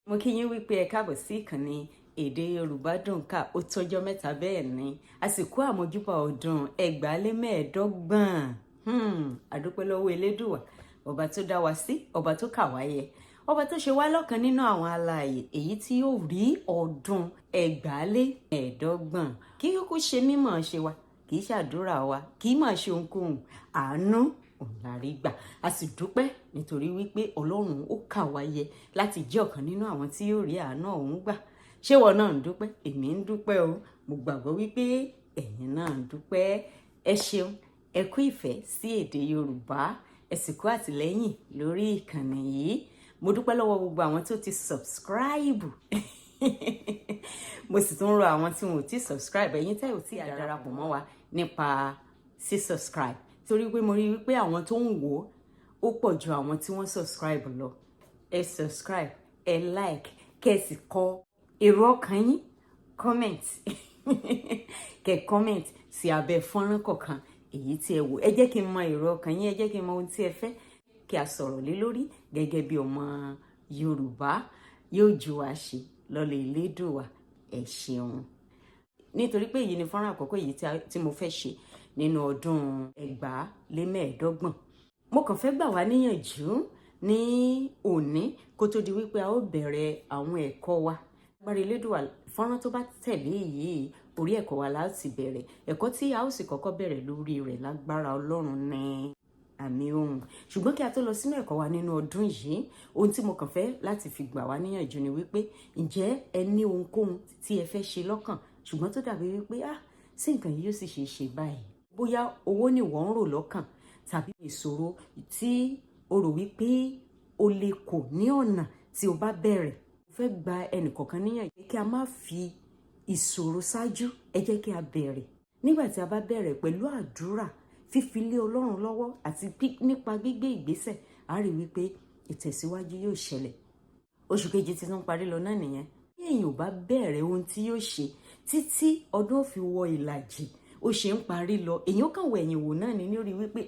Mo kí yín wípé ẹ káàbọ̀ sí ìkànnì èdè Yorùbá Dùn Ká. Ó tọ́jọ́ mẹ́ta bẹ́ẹ̀ ni àsìkò àmójúbà ọdún 2025. Àdúpẹ́ lọ́wọ́ Elédùwà, ọba tó dá wa sí, ọba tó kà wá yẹ, ọba tó ṣe wá lọ́kan nínú àwọn alààyè èyí tí yóò rí ọdún 2025. Kí kúkú ṣe mímọ̀ ṣe wa, kì í ṣàdúrà wa, kì í máa ṣe ohunkóhun, àánú ọ̀làrí gbà. A sì dúpẹ́ nítorí wípé Ọlọ́run ó kà wá yẹ láti jẹ́ ọ̀kan nínú àwọn tí yóò rí àánú ọ̀hún gbà. Ṣé wọn náà ń dúpẹ́? Èmi ń dúpẹ́ o. Mo gbàgbọ́ wípé ẹ̀yin náà ń dúpẹ́. Ẹ ṣeun, ẹ kú ìfẹ́ sí èdè Yorùbá, ẹ sì kú àtìlẹ́yìn lórí ìkànnì yìí. Mo dúpẹ́ lọ́wọ́ gbogbo àwọn tó ti subscribe. Mo sì tún rọ àwọn tí wọn ò tí subscribe, ẹ̀yin tẹ́ ò tí darapọ̀ mọ́ wa nípa subscribe. Torí pé mo rí wípé àwọn tó ń wò ó pọ̀ ju àwọn tí wọ́n subscribe lọ. Ẹ subscribe, ẹ like, kẹ́ sì kọ èrò ọkàn yín, comment. Kẹ́ comment sí abẹ́ fọ́nrán kọ̀ọ̀kan èyí tí ẹ wò. Ẹ jẹ́ kí n mọ èrò ọkàn yín, ẹ jẹ́ kí n mọ ohun tí ẹ fẹ́ kí a sọ̀rọ̀ lé lórí gẹ́gẹ́ bí ọmọ Yorùbá. Yóò ju wa ṣe lọ́lẹ̀ Elédùwà. Ẹ ṣeun. Nítorí pé èyí ni fọ́nrán àkọ́kọ́ èyí tí mo fẹ́ ṣe nínú ọdún 2025. Mo kàn fẹ́ gbà wá níyànjú ní òní kó tó di wípé a ó bẹ̀rẹ̀ àwọn ẹ̀kọ́ wa. Agbára Elédùwà, fọ́nrán tó bá tẹ̀lé yìí, orí ẹ̀kọ́ wa láti bẹ̀rẹ̀. Ẹ̀kọ́ tí a ó sì kọ́kọ́ bẹ̀rẹ̀ lórí rẹ̀ lágbára Ọlọ́run ní àmì ohùn. Ṣùgbọ́n kí a tó lọ sínú ẹ̀kọ́ wa nínú ọdún yìí, ohun tí mo kàn fẹ́ láti fi gbà wá níyànjú ni wípé ǹjẹ́ ẹ ní ohunkóhun tí ẹ fẹ́ ṣe lọ́kàn ṣùgbọ́n tó dàbí wípé sí nǹkan yìí yóò sì ṣe báyìí. Bóyá owó ni wọ́n ń rò lọ́kàn tàbí ìṣòro tí o rò wípé o lè kò ní ọ̀nà tí o bá bẹ̀rẹ̀. Mo fẹ́ gba ẹnìkọ̀ọ̀kan níyànjú kí a má fi ìṣòro ṣáájú, ẹ jẹ́ kí a bẹ̀rẹ̀. Nígbà tí a bá bẹ̀rẹ̀ pẹ̀lú àdúrà, fífi lé Ọlọ́run lọ́wọ́ àti nípa gbígbé ìgbésẹ̀, a rí wípé ìtẹ̀síwájú yóò ṣẹlẹ̀. Oṣù kejì tí tún parí lọ náà nìyẹn. Bí èèyàn ò bá bẹ̀rẹ̀ ohun tí yóò ṣe títí ọdún ó fi wọ ìlàjì, ó ṣe ń parí lọ, èèyàn kàn wọ ẹ̀yìn wò náà ní orí wípé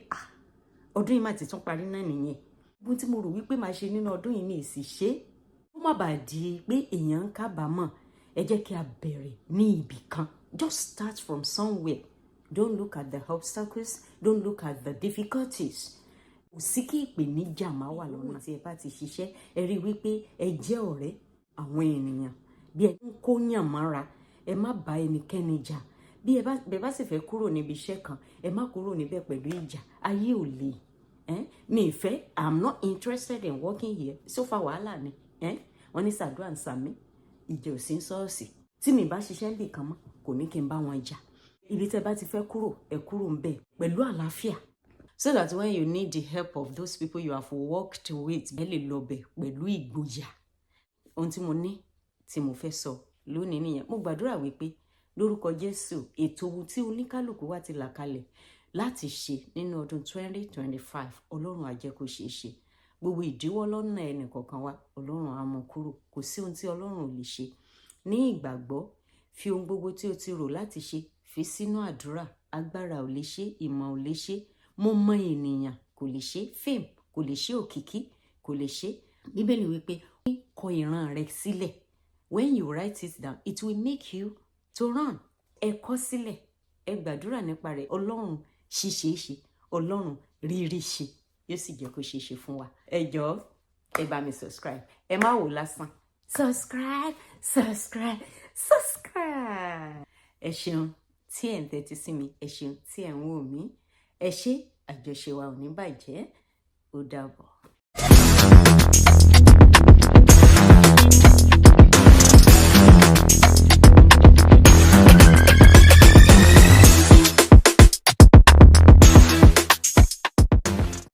ọdún yìí má ti tún parí náà nìyẹn. Ohun tí mo rò wípé máa ṣe nínú ọdún yìí ni èsì ṣe. Ó má bàa di pé èèyàn ń kábàámọ̀. Ẹ jẹ́ kí a bẹ̀rẹ̀ ní ibì kan. Just start from somewhere. Don't look at the obstacles. Don't look at the difficulties. Kò sí kí ìpèníjà máa wà lọ́nà tí ẹ bá ti ṣiṣẹ́. Ẹ rí wípé ẹ jẹ́ ọ̀rẹ́ àwọn ènìyàn. Bí ẹ ń kó yàn mọ́ra, ẹ má bá ẹnikẹ́ni jà. Bí ẹ bá sì fẹ́ kúrò níbi iṣẹ́ kan, ẹ má kúrò níbẹ̀ pẹ̀lú ìjà. Ayé ò le. Mi ìfẹ́, I'm not interested in working here. So far wàhálà ni. Wọ́n ní sàdúrà ń sàmí. Ìjà ò sí ṣọ́ọ̀ṣì. Tí mi bá ṣiṣẹ́ níbì kan mọ́, kò ní kí n bá wọn jà. Ibi tẹ́ bá ti fẹ́ kúrò, ẹ kúrò ń bẹ̀ pẹ̀lú àlàáfíà. So that when you need the help of those people you have worked with, ẹ lè lọ bẹ̀ pẹ̀lú ìgboyà. Ohun tí mo ní tí mo fẹ́ sọ lónìí nìyẹn. Mo gbàdúrà wípé lórúkọ Jésù, ètò ohun tí oníkálùkù wa ti là kalẹ̀ láti ṣe nínú ọdún 2025, Ọlọ́run á jẹ́ kó ṣeé ṣe. Gbogbo ìdíwọ́ lọ́nà ẹnì kọ̀ọ̀kan wa, Ọlọ́run á mú kúrò. Kò sí ohun tí Ọlọ́run ò lè ṣe. Ní ìgbàgbọ́, fi ohun gbogbo tí o ti rò láti ṣe fi sínú àdúrà. Agbára ò lè ṣe, ìmọ̀ ò lè ṣe, mo mọ ènìyàn kò lè ṣe, fame kò lè ṣe, òkìkí kò lè ṣe. Bíbélì wípé kọ ìran rẹ sílẹ̀. When you write it down, it will make you to run. Ẹ kọ sílẹ̀, ẹ gbàdúrà nípa rẹ̀. Ọlọ́run ṣíṣeéṣe, Ọlọ́run rírí ṣe, yóò sì jẹ́ kó ṣeéṣe fún wa. Ẹ jọ̀ọ́, ẹ bá mi subscribe. Ẹ má wò lásán. Subscribe, subscribe, subscribe. Ẹ ṣeun tí ẹ̀ ń tẹ́tí sí mi. Ẹ ṣeun tí ẹ̀ ń wò mí. Ẹ ṣé, àjọṣe wa ò ní bàjẹ́. Ó dàbọ̀.